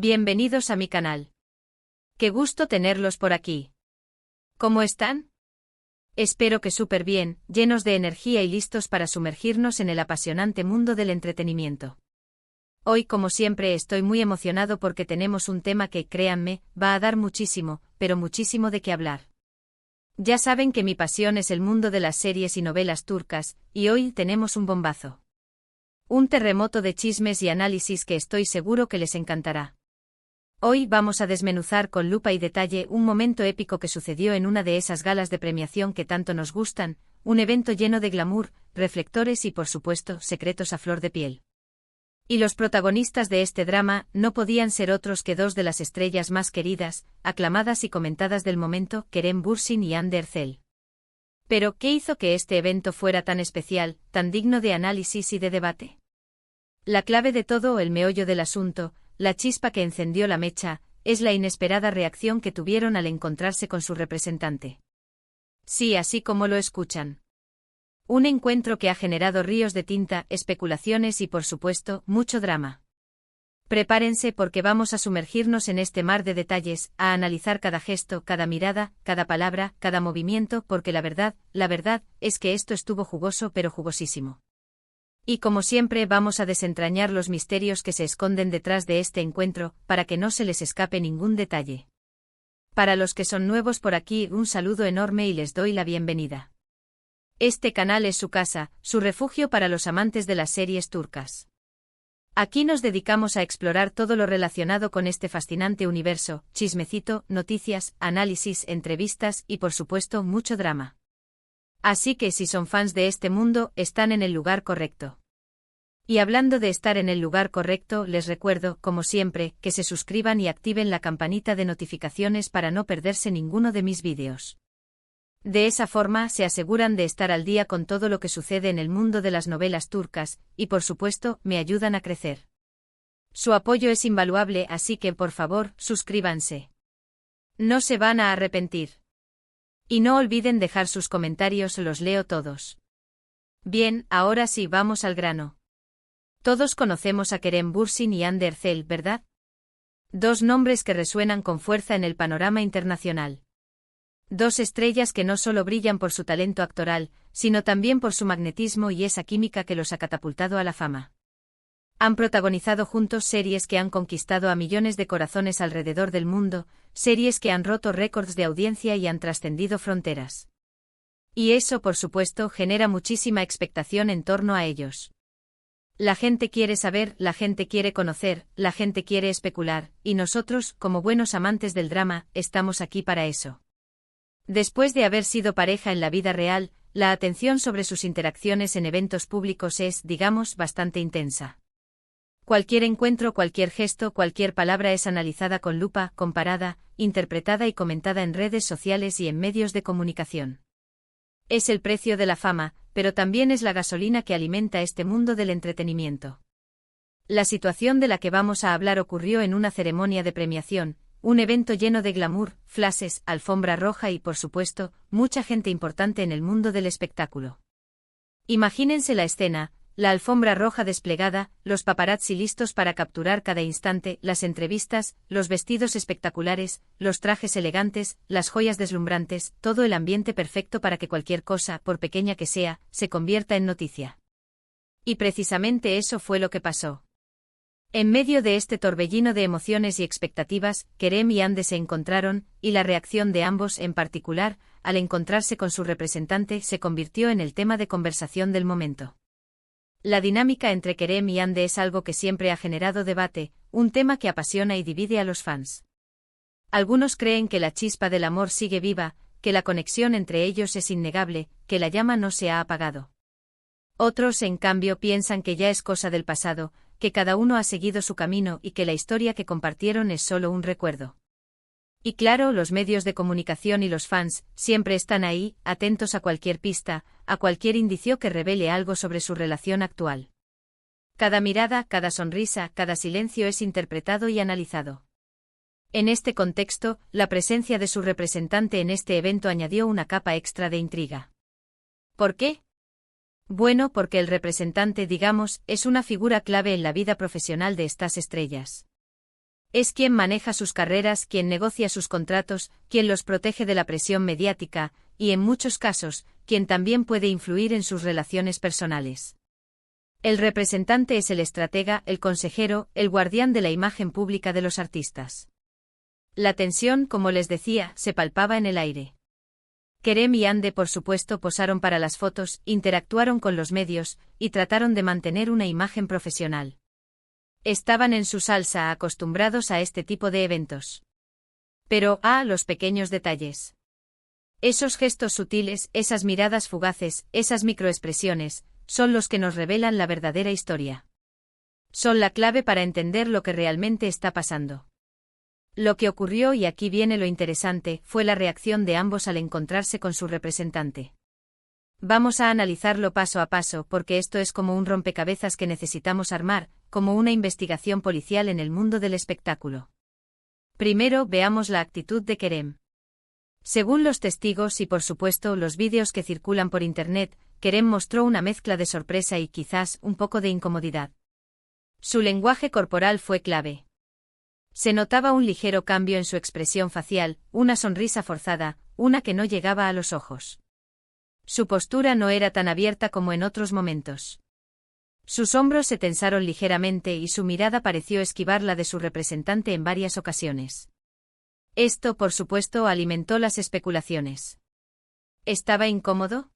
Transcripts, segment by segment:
Bienvenidos a mi canal. Qué gusto tenerlos por aquí. ¿Cómo están? Espero que súper bien, llenos de energía y listos para sumergirnos en el apasionante mundo del entretenimiento. Hoy, como siempre, estoy muy emocionado porque tenemos un tema que, créanme, va a dar muchísimo, pero muchísimo de qué hablar. Ya saben que mi pasión es el mundo de las series y novelas turcas, y hoy tenemos un bombazo. Un terremoto de chismes y análisis que estoy seguro que les encantará. Hoy vamos a desmenuzar con lupa y detalle un momento épico que sucedió en una de esas galas de premiación que tanto nos gustan, un evento lleno de glamour, reflectores y por supuesto secretos a flor de piel. Y los protagonistas de este drama no podían ser otros que dos de las estrellas más queridas, aclamadas y comentadas del momento, Kerem Bürsin y Hande Erçel. Pero, ¿qué hizo que este evento fuera tan especial, tan digno de análisis y de debate? La clave de todo, el meollo del asunto, la chispa que encendió la mecha, es la inesperada reacción que tuvieron al encontrarse con su representante. Sí, así como lo escuchan. Un encuentro que ha generado ríos de tinta, especulaciones y por supuesto, mucho drama. Prepárense porque vamos a sumergirnos en este mar de detalles, a analizar cada gesto, cada mirada, cada palabra, cada movimiento, porque la verdad es que esto estuvo jugoso pero jugosísimo. Y como siempre vamos a desentrañar los misterios que se esconden detrás de este encuentro, para que no se les escape ningún detalle. Para los que son nuevos por aquí, un saludo enorme y les doy la bienvenida. Este canal es su casa, su refugio para los amantes de las series turcas. Aquí nos dedicamos a explorar todo lo relacionado con este fascinante universo, chismecito, noticias, análisis, entrevistas y por supuesto mucho drama. Así que si son fans de este mundo, están en el lugar correcto. Y hablando de estar en el lugar correcto, les recuerdo, como siempre, que se suscriban y activen la campanita de notificaciones para no perderse ninguno de mis vídeos. De esa forma se aseguran de estar al día con todo lo que sucede en el mundo de las novelas turcas, y por supuesto, me ayudan a crecer. Su apoyo es invaluable, así que por favor, suscríbanse. No se van a arrepentir. Y no olviden dejar sus comentarios, los leo todos. Bien, ahora sí vamos al grano. Todos conocemos a Kerem Bürsin y Hande Erçel, ¿verdad? Dos nombres que resuenan con fuerza en el panorama internacional. Dos estrellas que no solo brillan por su talento actoral, sino también por su magnetismo y esa química que los ha catapultado a la fama. Han protagonizado juntos series que han conquistado a millones de corazones alrededor del mundo, series que han roto récords de audiencia y han trascendido fronteras. Y eso, por supuesto, genera muchísima expectación en torno a ellos. La gente quiere saber, la gente quiere conocer, la gente quiere especular, y nosotros, como buenos amantes del drama, estamos aquí para eso. Después de haber sido pareja en la vida real, la atención sobre sus interacciones en eventos públicos es, digamos, bastante intensa. Cualquier encuentro, cualquier gesto, cualquier palabra es analizada con lupa, comparada, interpretada y comentada en redes sociales y en medios de comunicación. Es el precio de la fama, pero también es la gasolina que alimenta este mundo del entretenimiento. La situación de la que vamos a hablar ocurrió en una ceremonia de premiación, un evento lleno de glamour, flashes, alfombra roja y por supuesto, mucha gente importante en el mundo del espectáculo. Imagínense la escena, la alfombra roja desplegada, los paparazzi listos para capturar cada instante, las entrevistas, los vestidos espectaculares, los trajes elegantes, las joyas deslumbrantes, todo el ambiente perfecto para que cualquier cosa, por pequeña que sea, se convierta en noticia. Y precisamente eso fue lo que pasó. En medio de este torbellino de emociones y expectativas, Kerem y Hande se encontraron, y la reacción de ambos en particular, al encontrarse con su representante, se convirtió en el tema de conversación del momento. La dinámica entre Kerem y Hande es algo que siempre ha generado debate, un tema que apasiona y divide a los fans. Algunos creen que la chispa del amor sigue viva, que la conexión entre ellos es innegable, que la llama no se ha apagado. Otros, en cambio, piensan que ya es cosa del pasado, que cada uno ha seguido su camino y que la historia que compartieron es solo un recuerdo. Y claro, los medios de comunicación y los fans siempre están ahí, atentos a cualquier pista, a cualquier indicio que revele algo sobre su relación actual. Cada mirada, cada sonrisa, cada silencio es interpretado y analizado. En este contexto, la presencia de su representante en este evento añadió una capa extra de intriga. ¿Por qué? Bueno, porque el representante, digamos, es una figura clave en la vida profesional de estas estrellas. Es quien maneja sus carreras, quien negocia sus contratos, quien los protege de la presión mediática, y en muchos casos, quien también puede influir en sus relaciones personales. El representante es el estratega, el consejero, el guardián de la imagen pública de los artistas. La tensión, como les decía, se palpaba en el aire. Kerem y Hande, por supuesto, posaron para las fotos, interactuaron con los medios, y trataron de mantener una imagen profesional. Estaban en su salsa, acostumbrados a este tipo de eventos. Pero, los pequeños detalles. Esos gestos sutiles, esas miradas fugaces, esas microexpresiones, son los que nos revelan la verdadera historia. Son la clave para entender lo que realmente está pasando. Lo que ocurrió, y aquí viene lo interesante, fue la reacción de ambos al encontrarse con su representante. Vamos a analizarlo paso a paso, porque esto es como un rompecabezas que necesitamos armar, como una investigación policial en el mundo del espectáculo. Primero, veamos la actitud de Kerem. Según los testigos y por supuesto los vídeos que circulan por internet, Kerem mostró una mezcla de sorpresa y quizás un poco de incomodidad. Su lenguaje corporal fue clave. Se notaba un ligero cambio en su expresión facial, una sonrisa forzada, una que no llegaba a los ojos. Su postura no era tan abierta como en otros momentos. Sus hombros se tensaron ligeramente y su mirada pareció esquivar la de su representante en varias ocasiones. Esto, por supuesto, alimentó las especulaciones. ¿Estaba incómodo?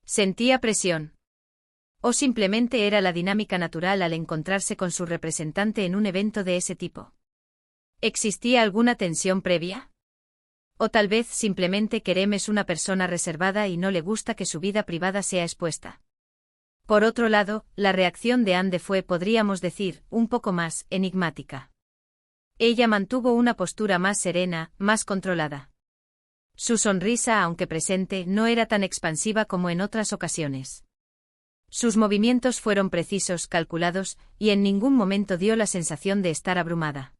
¿Sentía presión? ¿O simplemente era la dinámica natural al encontrarse con su representante en un evento de ese tipo? ¿Existía alguna tensión previa? O tal vez simplemente Kerem es una persona reservada y no le gusta que su vida privada sea expuesta. Por otro lado, la reacción de Hande fue, podríamos decir, un poco más enigmática. Ella mantuvo una postura más serena, más controlada. Su sonrisa, aunque presente, no era tan expansiva como en otras ocasiones. Sus movimientos fueron precisos, calculados, y en ningún momento dio la sensación de estar abrumada.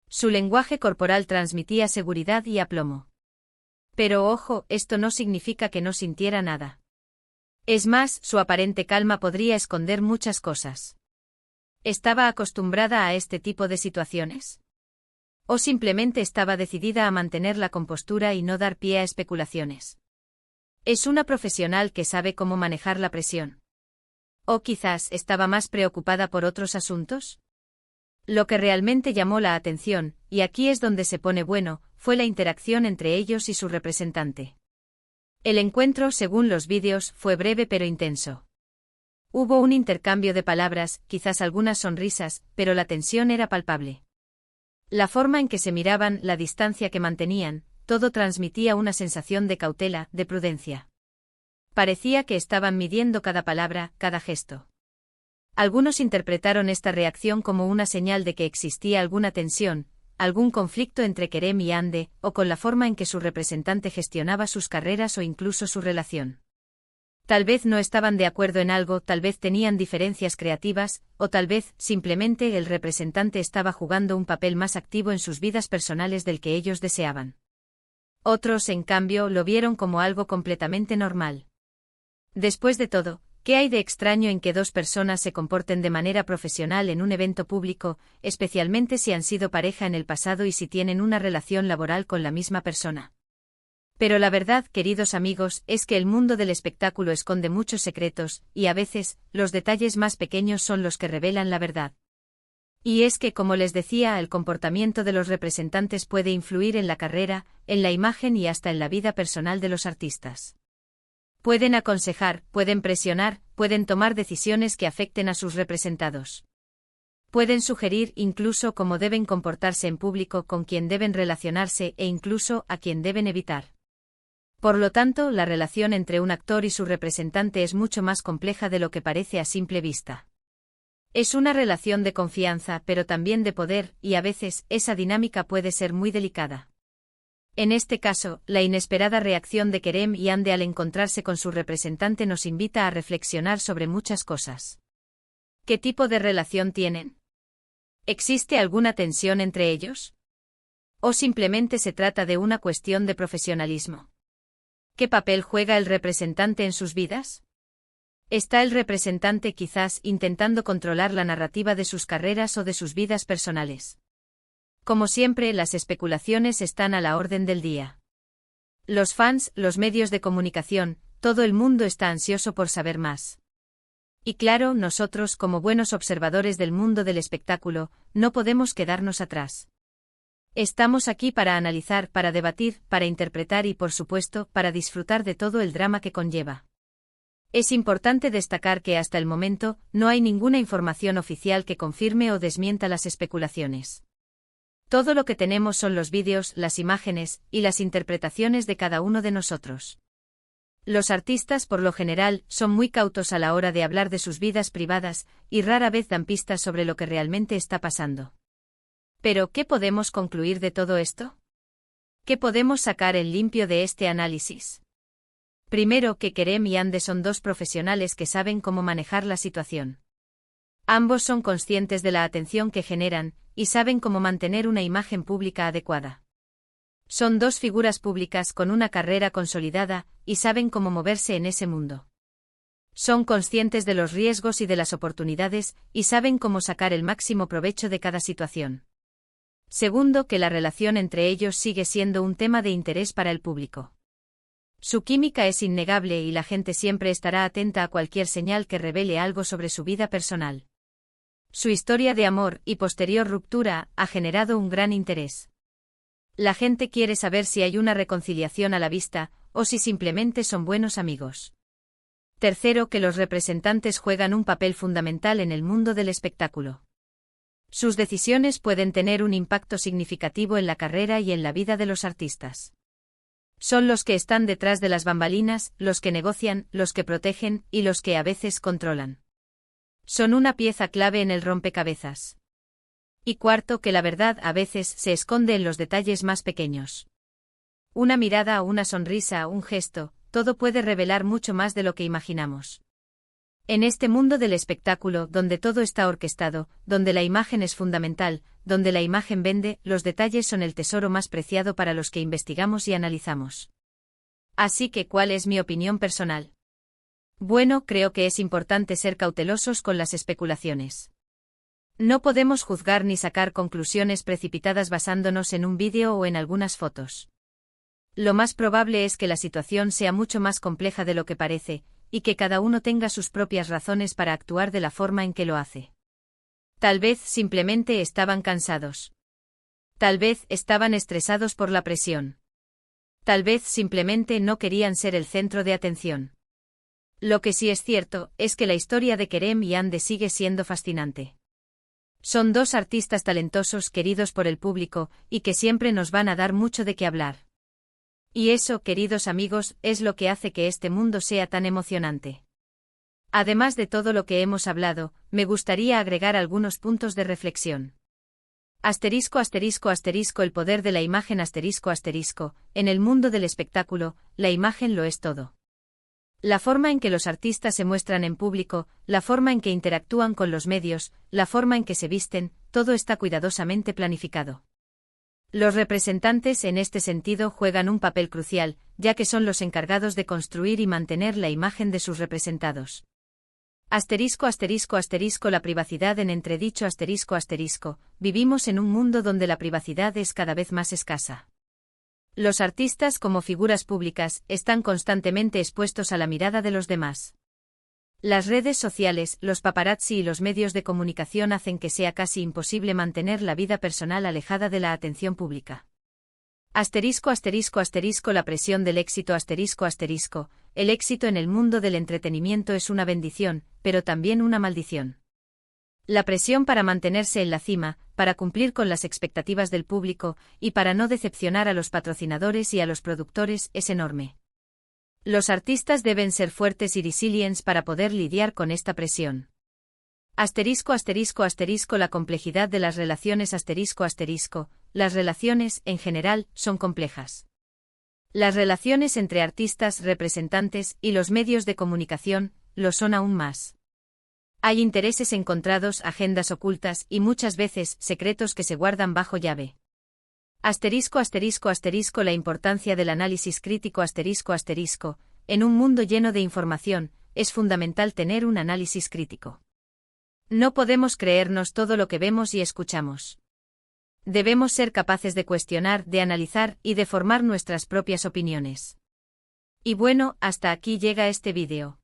Su lenguaje corporal transmitía seguridad y aplomo. Pero ojo, esto no significa que no sintiera nada. Es más, su aparente calma podría esconder muchas cosas. ¿Estaba acostumbrada a este tipo de situaciones? ¿O simplemente estaba decidida a mantener la compostura y no dar pie a especulaciones? ¿Es una profesional que sabe cómo manejar la presión? ¿O quizás estaba más preocupada por otros asuntos? Lo que realmente llamó la atención, y aquí es donde se pone bueno, fue la interacción entre ellos y su representante. El encuentro, según los vídeos, fue breve pero intenso. Hubo un intercambio de palabras, quizás algunas sonrisas, pero la tensión era palpable. La forma en que se miraban, la distancia que mantenían, todo transmitía una sensación de cautela, de prudencia. Parecía que estaban midiendo cada palabra, cada gesto. Algunos interpretaron esta reacción como una señal de que existía alguna tensión, algún conflicto entre Kerem y Hande, o con la forma en que su representante gestionaba sus carreras o incluso su relación. Tal vez no estaban de acuerdo en algo, tal vez tenían diferencias creativas, o tal vez, simplemente, el representante estaba jugando un papel más activo en sus vidas personales del que ellos deseaban. Otros, en cambio, lo vieron como algo completamente normal. Después de todo, ¿qué hay de extraño en que dos personas se comporten de manera profesional en un evento público, especialmente si han sido pareja en el pasado y si tienen una relación laboral con la misma persona? Pero la verdad, queridos amigos, es que el mundo del espectáculo esconde muchos secretos, y a veces, los detalles más pequeños son los que revelan la verdad. Y es que, como les decía, el comportamiento de los representantes puede influir en la carrera, en la imagen y hasta en la vida personal de los artistas. Pueden aconsejar, pueden presionar, pueden tomar decisiones que afecten a sus representados. Pueden sugerir incluso cómo deben comportarse en público, con quién deben relacionarse e incluso a quién deben evitar. Por lo tanto, la relación entre un actor y su representante es mucho más compleja de lo que parece a simple vista. Es una relación de confianza, pero también de poder, y a veces, esa dinámica puede ser muy delicada. En este caso, la inesperada reacción de Kerem y Hande al encontrarse con su representante nos invita a reflexionar sobre muchas cosas. ¿Qué tipo de relación tienen? ¿Existe alguna tensión entre ellos? ¿O simplemente se trata de una cuestión de profesionalismo? ¿Qué papel juega el representante en sus vidas? ¿Está el representante quizás intentando controlar la narrativa de sus carreras o de sus vidas personales? Como siempre, las especulaciones están a la orden del día. Los fans, los medios de comunicación, todo el mundo está ansioso por saber más. Y claro, nosotros, como buenos observadores del mundo del espectáculo, no podemos quedarnos atrás. Estamos aquí para analizar, para debatir, para interpretar y, por supuesto, para disfrutar de todo el drama que conlleva. Es importante destacar que hasta el momento, no hay ninguna información oficial que confirme o desmienta las especulaciones. Todo lo que tenemos son los vídeos, las imágenes, y las interpretaciones de cada uno de nosotros. Los artistas, por lo general, son muy cautos a la hora de hablar de sus vidas privadas, y rara vez dan pistas sobre lo que realmente está pasando. Pero, ¿qué podemos concluir de todo esto? ¿Qué podemos sacar en limpio de este análisis? Primero, que Kerem y Yandhi son dos profesionales que saben cómo manejar la situación. Ambos son conscientes de la atención que generan, y saben cómo mantener una imagen pública adecuada. Son dos figuras públicas con una carrera consolidada, y saben cómo moverse en ese mundo. Son conscientes de los riesgos y de las oportunidades, y saben cómo sacar el máximo provecho de cada situación. Segundo, que la relación entre ellos sigue siendo un tema de interés para el público. Su química es innegable y la gente siempre estará atenta a cualquier señal que revele algo sobre su vida personal. Su historia de amor y posterior ruptura ha generado un gran interés. La gente quiere saber si hay una reconciliación a la vista, o si simplemente son buenos amigos. Tercero, que los representantes juegan un papel fundamental en el mundo del espectáculo. Sus decisiones pueden tener un impacto significativo en la carrera y en la vida de los artistas. Son los que están detrás de las bambalinas, los que negocian, los que protegen, y los que a veces controlan. Son una pieza clave en el rompecabezas. Y cuarto, que la verdad a veces se esconde en los detalles más pequeños. Una mirada, una sonrisa, un gesto, todo puede revelar mucho más de lo que imaginamos. En este mundo del espectáculo, donde todo está orquestado, donde la imagen es fundamental, donde la imagen vende, los detalles son el tesoro más preciado para los que investigamos y analizamos. Así que, ¿cuál es mi opinión personal? Bueno, creo que es importante ser cautelosos con las especulaciones. No podemos juzgar ni sacar conclusiones precipitadas basándonos en un vídeo o en algunas fotos. Lo más probable es que la situación sea mucho más compleja de lo que parece, y que cada uno tenga sus propias razones para actuar de la forma en que lo hace. Tal vez simplemente estaban cansados. Tal vez estaban estresados por la presión. Tal vez simplemente no querían ser el centro de atención. Lo que sí es cierto es que la historia de Kerem y Yandhi sigue siendo fascinante. Son dos artistas talentosos queridos por el público y que siempre nos van a dar mucho de qué hablar. Y eso, queridos amigos, es lo que hace que este mundo sea tan emocionante. Además de todo lo que hemos hablado, me gustaría agregar algunos puntos de reflexión. Asterisco, asterisco, asterisco, el poder de la imagen, asterisco, asterisco, en el mundo del espectáculo, la imagen lo es todo. La forma en que los artistas se muestran en público, la forma en que interactúan con los medios, la forma en que se visten, todo está cuidadosamente planificado. Los representantes en este sentido juegan un papel crucial, ya que son los encargados de construir y mantener la imagen de sus representados. Asterisco, asterisco, asterisco, la privacidad en entredicho, asterisco, asterisco, vivimos en un mundo donde la privacidad es cada vez más escasa. Los artistas como figuras públicas están constantemente expuestos a la mirada de los demás. Las redes sociales, los paparazzi y los medios de comunicación hacen que sea casi imposible mantener la vida personal alejada de la atención pública. Asterisco, asterisco, asterisco, la presión del éxito, asterisco, asterisco, el éxito en el mundo del entretenimiento es una bendición, pero también una maldición. La presión para mantenerse en la cima, para cumplir con las expectativas del público, y para no decepcionar a los patrocinadores y a los productores, es enorme. Los artistas deben ser fuertes y resilientes para poder lidiar con esta presión. Asterisco, asterisco, asterisco, la complejidad de las relaciones, asterisco, asterisco, las relaciones, en general, son complejas. Las relaciones entre artistas, representantes, y los medios de comunicación, lo son aún más. Hay intereses encontrados, agendas ocultas, y muchas veces, secretos que se guardan bajo llave. Asterisco, asterisco, asterisco, la importancia del análisis crítico, asterisco, asterisco, en un mundo lleno de información, es fundamental tener un análisis crítico. No podemos creernos todo lo que vemos y escuchamos. Debemos ser capaces de cuestionar, de analizar y de formar nuestras propias opiniones. Y bueno, hasta aquí llega este vídeo.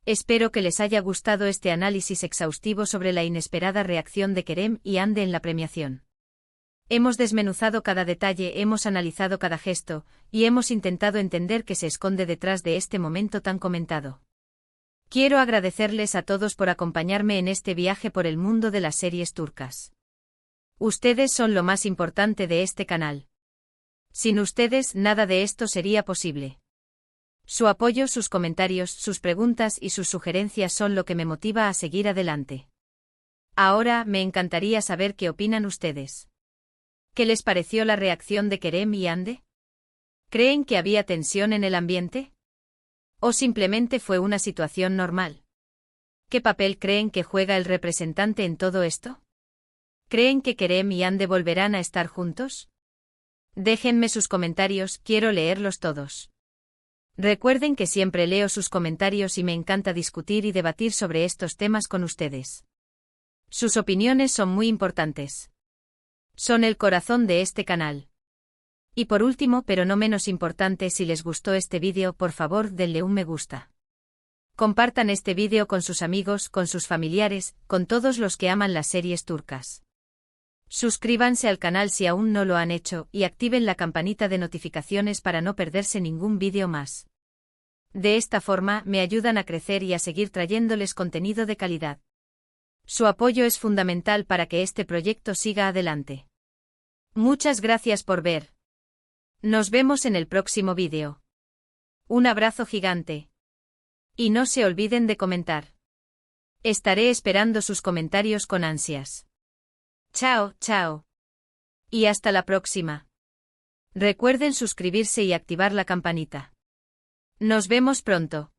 Espero que les haya gustado este análisis exhaustivo sobre la inesperada reacción de Kerem y Hande en la premiación. Hemos desmenuzado cada detalle, hemos analizado cada gesto, y hemos intentado entender qué se esconde detrás de este momento tan comentado. Quiero agradecerles a todos por acompañarme en este viaje por el mundo de las series turcas. Ustedes son lo más importante de este canal. Sin ustedes, nada de esto sería posible. Su apoyo, sus comentarios, sus preguntas y sus sugerencias son lo que me motiva a seguir adelante. Ahora, me encantaría saber qué opinan ustedes. ¿Qué les pareció la reacción de Kerem y Hande? ¿Creen que había tensión en el ambiente? ¿O simplemente fue una situación normal? ¿Qué papel creen que juega el representante en todo esto? ¿Creen que Kerem y Hande volverán a estar juntos? Déjenme sus comentarios, quiero leerlos todos. Recuerden que siempre leo sus comentarios y me encanta discutir y debatir sobre estos temas con ustedes. Sus opiniones son muy importantes. Son el corazón de este canal. Y por último, pero no menos importante, si les gustó este vídeo, por favor denle un me gusta. Compartan este vídeo con sus amigos, con sus familiares, con todos los que aman las series turcas. Suscríbanse al canal si aún no lo han hecho y activen la campanita de notificaciones para no perderse ningún vídeo más. De esta forma, me ayudan a crecer y a seguir trayéndoles contenido de calidad. Su apoyo es fundamental para que este proyecto siga adelante. Muchas gracias por ver. Nos vemos en el próximo vídeo. Un abrazo gigante. Y no se olviden de comentar. Estaré esperando sus comentarios con ansias. Chao, chao. Y hasta la próxima. Recuerden suscribirse y activar la campanita. Nos vemos pronto.